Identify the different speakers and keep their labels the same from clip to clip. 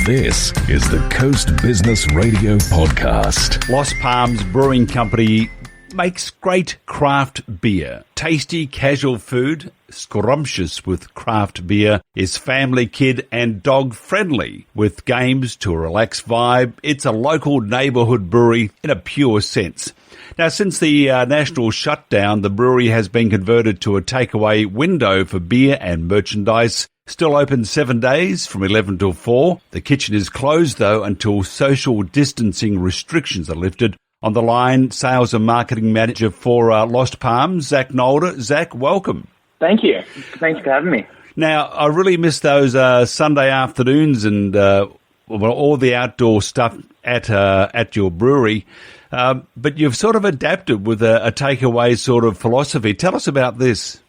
Speaker 1: This is the Coast Business Radio Podcast.
Speaker 2: Lost Palms Brewing Company makes great craft beer. Tasty, casual food, scrumptious with craft beer, is family, kid and dog friendly. With games to a relaxed vibe, it's a local neighbourhood brewery in a pure sense. Now, since the national shutdown, the brewery has been converted to a takeaway window for beer and merchandise. Still open 7 days from 11 till 4. The kitchen is closed, though, until social distancing restrictions are lifted. On the line, Sales and Marketing Manager for Lost Palms, Zak Nalder. Zak, welcome.
Speaker 3: Thank you. Thanks for having me.
Speaker 2: Now, I really miss those Sunday afternoons and all the outdoor stuff at your brewery. But you've sort of adapted with a takeaway sort of philosophy. Tell us about this.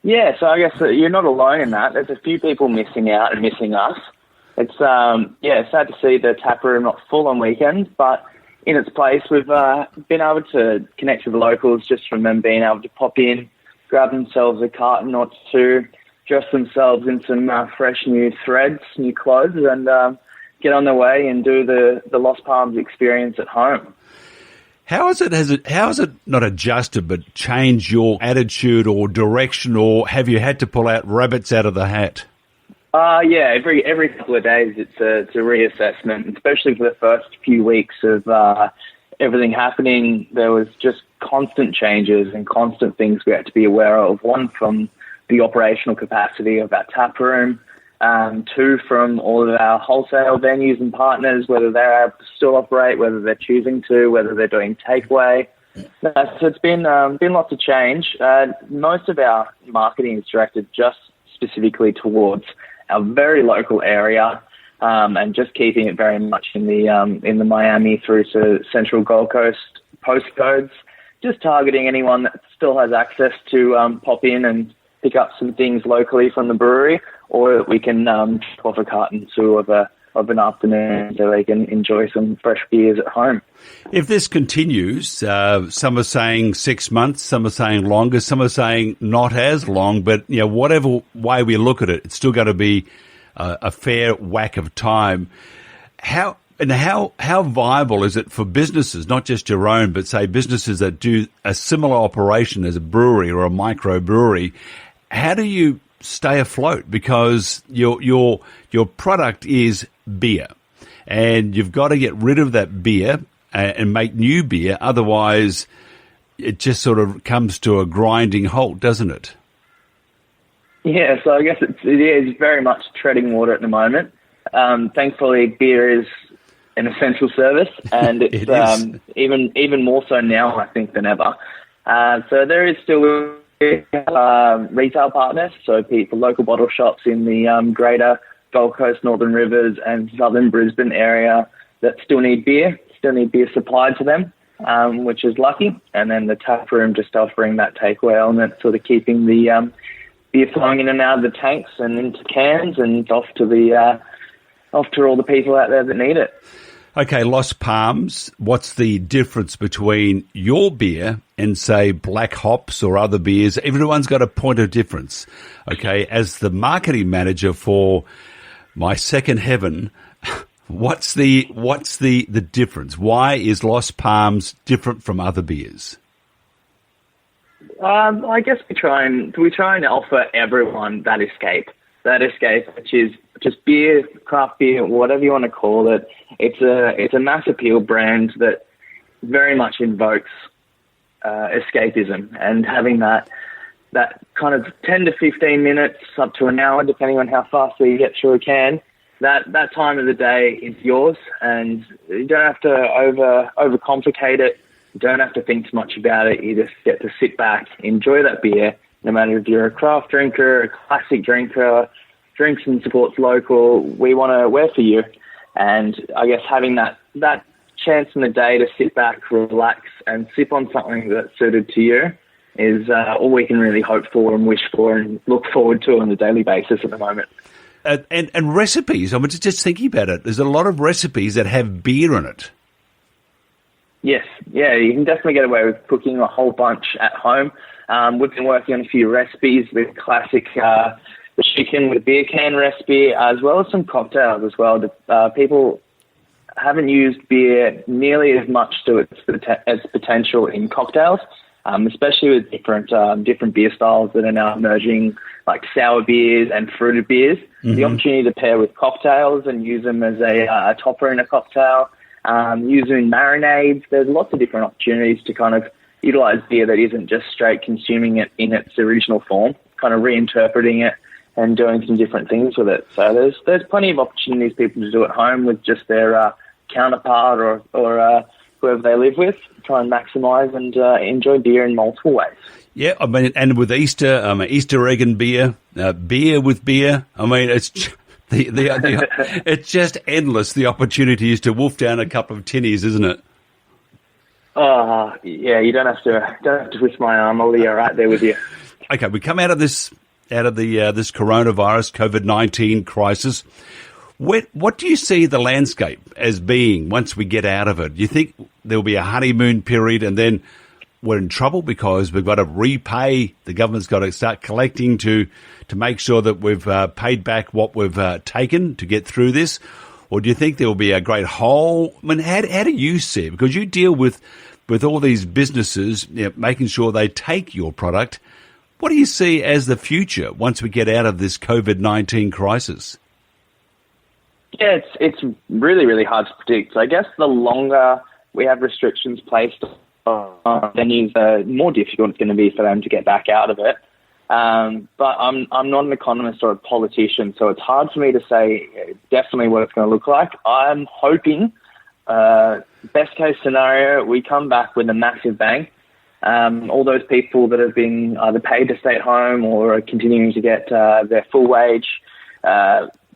Speaker 3: Yeah, so I guess you're not alone in that. There's a few people missing out and missing us. It's sad to see the tap room not full on weekends, but in its place, we've been able to connect with the locals just from them being able to pop in, grab themselves a carton or two, dress themselves in some fresh new threads, new clothes, and get on their way and do the Lost Palms experience at home.
Speaker 2: How is it not adjusted but changed your attitude or direction, or have you had to pull out rabbits out of the hat?
Speaker 3: Yeah, every couple of days it's a reassessment, especially for the first few weeks of everything happening. There was just constant changes and constant things we had to be aware of. One, from the operational capacity of our tap room. Two, from all of our wholesale venues and partners, whether they're able to still operate, whether they're choosing to, whether they're doing takeaway. So it's been lots of change. Most of our marketing is directed just specifically towards our very local area, and just keeping it very much in the Miami through to Central Gold Coast postcodes. Just targeting anyone that still has access to pop in and pick up some things locally from the brewery, or we can off a carton two of an afternoon so they can enjoy some fresh beers at home.
Speaker 2: If this continues, some are saying 6 months, some are saying longer, some are saying not as long, but whatever way we look at it, it's still going to be a fair whack of time. How viable is it for businesses, not just your own, but say businesses that do a similar operation as a brewery or a microbrewery? How do you stay afloat? Because your product is beer, and you've got to get rid of that beer and make new beer. Otherwise, it just sort of comes to a grinding halt, doesn't it?
Speaker 3: Yeah, so I guess it is very much treading water at the moment. Thankfully, beer is an essential service, and it's even more so now, I think, than ever. So there is still retail partners, so people, local bottle shops in the greater Gold Coast, Northern Rivers and southern Brisbane area that still need beer supplied to them, which is lucky. And then the tap room just offering that takeaway element, sort of keeping the beer flowing in and out of the tanks and into cans and off to all the people out there that need it.
Speaker 2: Okay, Lost Palms, what's the difference between your beer and, say, Black Hops or other beers? Everyone's got a point of difference. Okay, as the marketing manager for my second heaven, what's the difference? Why is Lost Palms different from other beers?
Speaker 3: I guess we try and offer everyone that escape, which is just beer, craft beer, whatever you want to call it. It's a mass appeal brand that very much invokes escapism, and having that kind of 10 to 15 minutes up to an hour, depending on how fast we get through a can. That time of the day is yours, and you don't have to overcomplicate it. You don't have to think too much about it. You just get to sit back, enjoy that beer, no matter if you're a craft drinker, a classic drinker, drinks and supports local. We're for you. And I guess having that chance in the day to sit back, relax, and sip on something that's suited to you is all we can really hope for and wish for and look forward to on a daily basis at the moment.
Speaker 2: And recipes, I mean, just thinking about it, there's a lot of recipes that have beer in it.
Speaker 3: Yes, yeah, you can definitely get away with cooking a whole bunch at home. We've been working on a few recipes with classic the chicken with beer can recipe, as well as some cocktails as well. People haven't used beer nearly as much to its potential in cocktails, especially with different beer styles that are now emerging, like sour beers and fruited beers. Mm-hmm. The opportunity to pair with cocktails and use them as a topper in a cocktail, use them in marinades. There's lots of different opportunities to kind of utilize beer that isn't just straight consuming it in its original form, kind of reinterpreting it and doing some different things with it. So there's plenty of opportunities people to do at home with just their counterpart or whoever they live with, try and maximise and enjoy beer in multiple ways.
Speaker 2: Yeah, I mean, and with Easter, Easter egg and beer, beer with beer. I mean, it's it's just endless, the opportunities to wolf down a couple of tinnies, isn't it?
Speaker 3: Oh, yeah, you don't have to twist my arm. I'll be right there with you.
Speaker 2: Okay, we come out of this this coronavirus COVID-19 crisis. What do you see the landscape as being once we get out of it? Do you think there'll be a honeymoon period and then we're in trouble because we've got to repay, the government's got to start collecting to make sure that we've paid back what we've taken to get through this? Or do you think there will be a great hole? I mean, how do you see it? Because you deal with all these businesses, making sure they take your product. What do you see as the future once we get out of this COVID-19 crisis?
Speaker 3: Yeah, it's really, really hard to predict. I guess the longer we have restrictions placed on venues, the more difficult it's going to be for them to get back out of it. But I'm not an economist or a politician, so it's hard for me to say definitely what it's going to look like. I'm hoping, best case scenario, we come back with a massive bang. All those people that have been either paid to stay at home or are continuing to get their full wage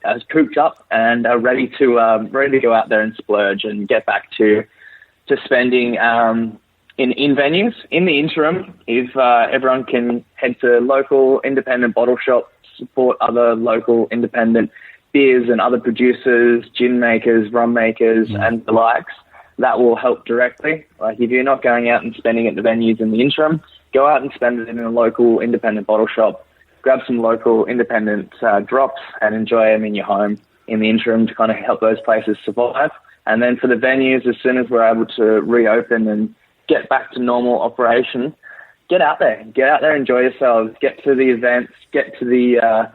Speaker 3: as cooped up and are ready to go out there and splurge and get back to spending in venues. In the interim, if everyone can head to local independent bottle shops, support other local independent beers and other producers, gin makers, rum makers, and the likes, that will help directly. Like if you're not going out and spending at the venues in the interim, go out and spend it in a local independent bottle shop. Grab some local independent drops and enjoy them in your home in the interim to kind of help those places survive. And then for the venues, as soon as we're able to reopen and get back to normal operation, get out there, enjoy yourselves, get to the events, get to the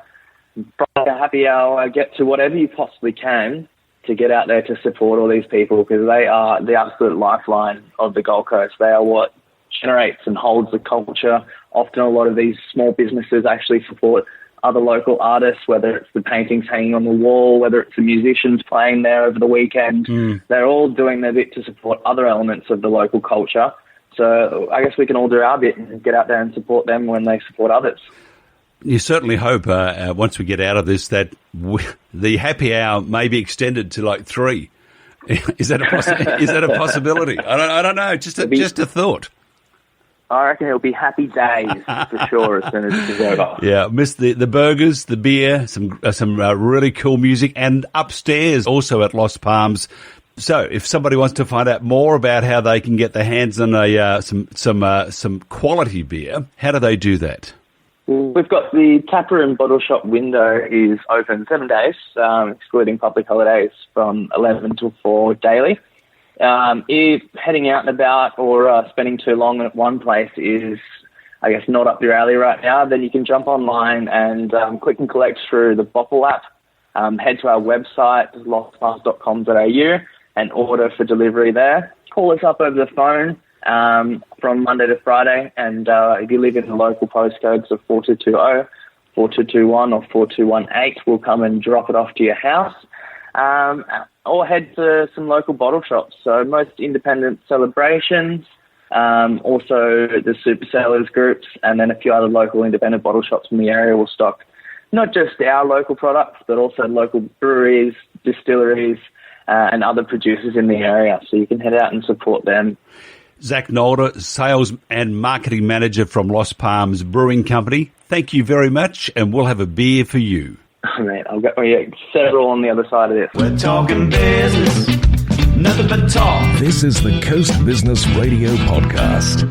Speaker 3: happy hour, get to whatever you possibly can to get out there to support all these people, because they are the absolute lifeline of the Gold Coast. They are what generates and holds the culture. Often a lot of these small businesses actually support other local artists, whether it's the paintings hanging on the wall, whether it's the musicians playing there over the weekend. They're all doing their bit to support other elements of the local culture. So I guess we can all do our bit and get out there and support them when they support others.
Speaker 2: You certainly hope once we get out of this that the happy hour may be extended to like 3. Is that a possibility? I don't know. Just a thought.
Speaker 3: I reckon it'll be happy days for sure as soon as it's over.
Speaker 2: Yeah, miss the burgers, the beer, some really cool music, and upstairs also at Lost Palms. So, if somebody wants to find out more about how they can get their hands on some quality beer, how do they do that?
Speaker 3: We've got the taproom and bottle shop window is open 7 days, excluding public holidays, from 11 till 4 daily. If heading out and about or spending too long at one place is, I guess, not up your alley right now, then you can jump online and click and collect through the Bopple app. Head to our website, lostpalms.com.au, and order for delivery there. Call us up over the phone from Monday to Friday, and if you live in the local postcodes of 4220, 4221 or 4218, we'll come and drop it off to your house. Or head to some local bottle shops. So most independent celebrations, also the super sellers groups, and then a few other local independent bottle shops in the area will stock not just our local products, but also local breweries, distilleries, and other producers in the area. So you can head out and support them.
Speaker 2: Zak Nalder, Sales and Marketing Manager from Lost Palms Brewing Company. Thank you very much, and we'll have a beer for you.
Speaker 3: Oh, mate, I've got several on the other side of this.
Speaker 4: We're talking business, nothing but talk.
Speaker 1: This is the Coast Business Radio Podcast.